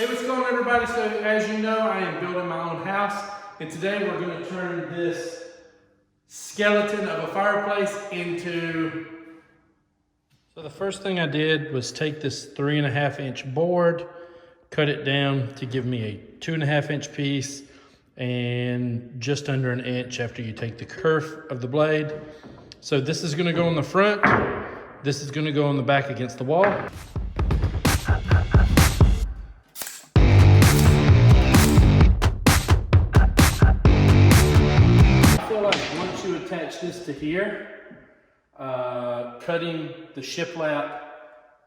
Hey, what's going on, everybody? So as you know, I am building my own house, and today we're going to turn this skeleton of a fireplace into... So the first thing I did was take this 3.5 inch board, cut it down to give me a 2.5 inch piece and just under an inch after you take the kerf of the blade. So this is going to go on the front, this is going to go on the back against the wall. Attach this to here, cutting the shiplap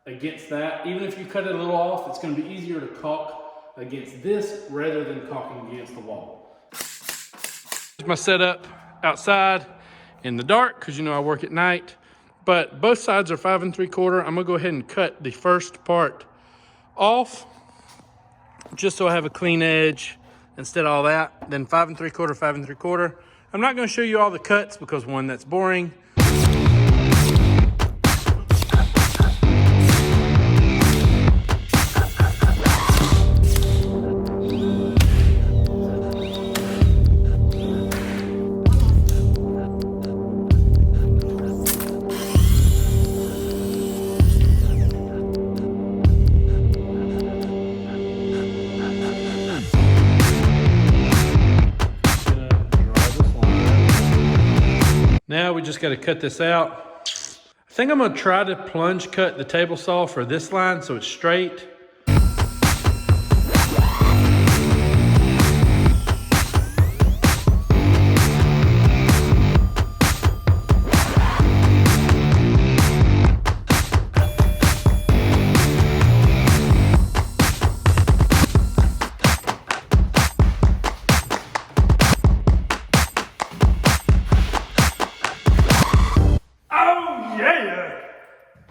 against that. Even if you cut it a little off, it's going to be easier to caulk against this rather than caulking against the wall. Here's my setup outside in the dark because you know I work at night, but both sides are 5 3/4. I'm gonna go ahead and cut the first part off just so I have a clean edge instead of all that. Then 5 3/4, 5 3/4. I'm not going to show you all the cuts because one, that's boring. Now we just got to cut this out. I think I'm going to try to plunge cut the table saw for this line so it's straight.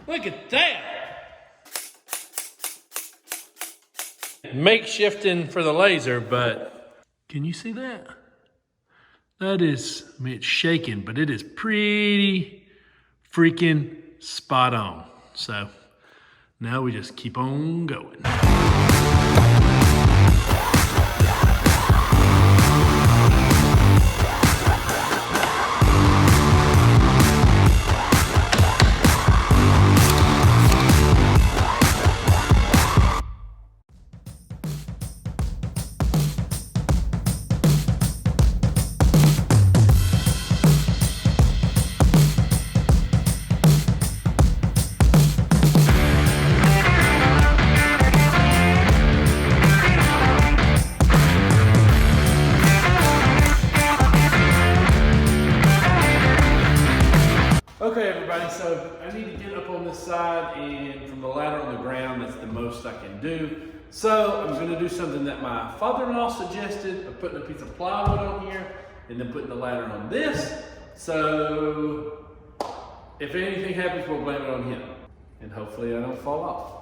Look at that. Makeshifting for the laser, but can you see that? That is, I mean, it's shaking, but it is pretty freaking spot on. So now we just keep on going. Okay, everybody, so I need to get up on this side, and from the ladder on the ground, that's the most I can do. So I'm gonna do something that my father-in-law suggested, of putting a piece of plywood on here, and then putting the ladder on this. So if anything happens, we'll blame it on him. And hopefully I don't fall off.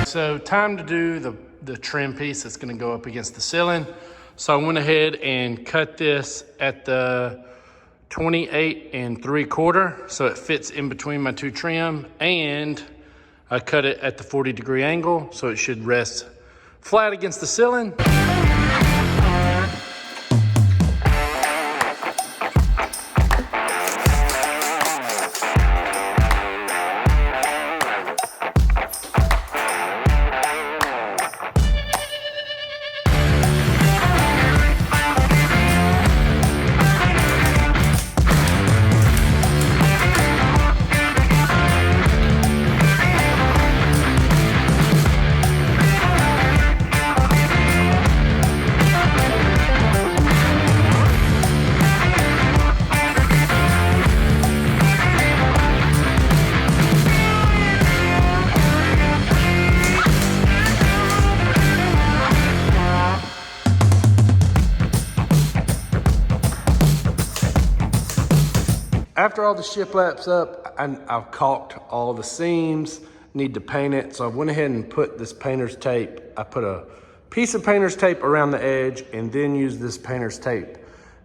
So time to do the trim piece that's going to go up against the ceiling. So I went ahead and cut this at the 28 3/4 so it fits in between my two trim, and I cut it at the 40-degree angle so it should rest flat against the ceiling. After all the shiplap's up, I've caulked all the seams need to paint it. So I went ahead and put this painter's tape. I put a piece of painter's tape around the edge and then used this painter's tape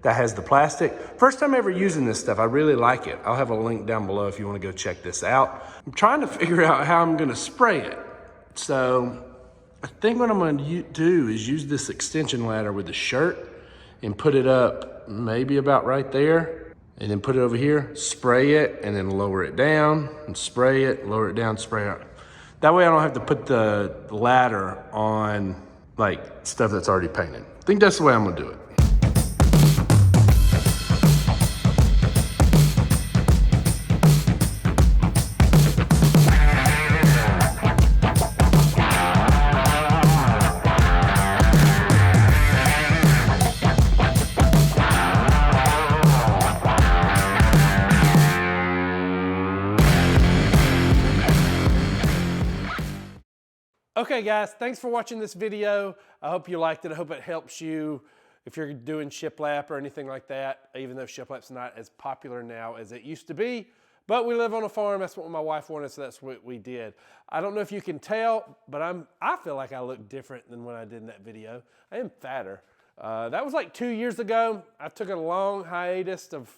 that has the plastic. First time ever using this stuff. I really like it. I'll have a link down below if you want to go check this out. I'm trying to figure out how I'm going to spray it. So I think what I'm going to do is use this extension ladder with the shirt and put it up maybe about right there, and then put it over here, spray it, and then lower it down, and spray it, lower it down, spray it. That way I don't have to put the ladder on like stuff that's already painted. I think that's the way I'm gonna do it. Okay guys, thanks for watching this video. I hope you liked it. I hope it helps you if you're doing shiplap or anything like that, even though shiplap's not as popular now as it used to be. But we live on a farm. That's what my wife wanted, so that's what we did. I don't know if you can tell, but I feel like I look different than when I did in that video. I am fatter. That was like 2 years ago. I took a long hiatus of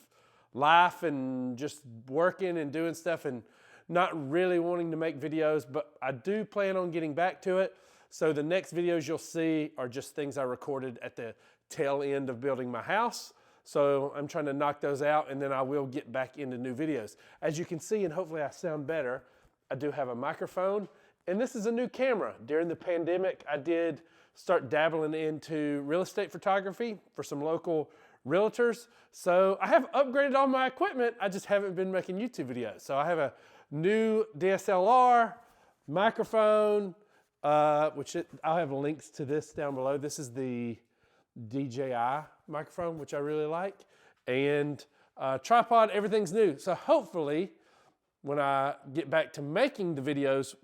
life and just working and doing stuff and not really wanting to make videos, but I do plan on getting back to it. So the next videos you'll see are just things I recorded at the tail end of building my house. So I'm trying to knock those out, and then I will get back into new videos. As you can see, and hopefully I sound better, I do have a microphone, and this is a new camera. During the pandemic, I did start dabbling into real estate photography for some local realtors. So I have upgraded all my equipment. I just haven't been making YouTube videos. So I have a new DSLR, microphone, I'll have links to this down below. This is the DJI microphone, which I really like, and tripod, everything's new. So hopefully when I get back to making the videos,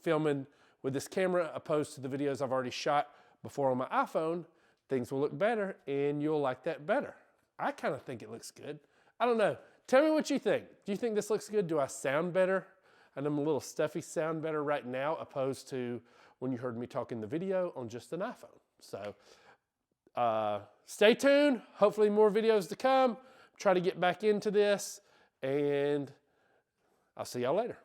filming with this camera opposed to the videos I've already shot before on my iPhone, things will look better and you'll like that better. I kind of think it looks good. I don't know. Tell me what you think. Do you think this looks good? Do I sound better? And I'm a little stuffy, sound better right now opposed to when you heard me talk in the video on just an iPhone. So stay tuned. Hopefully more videos to come. Try to get back into this, and I'll see y'all later.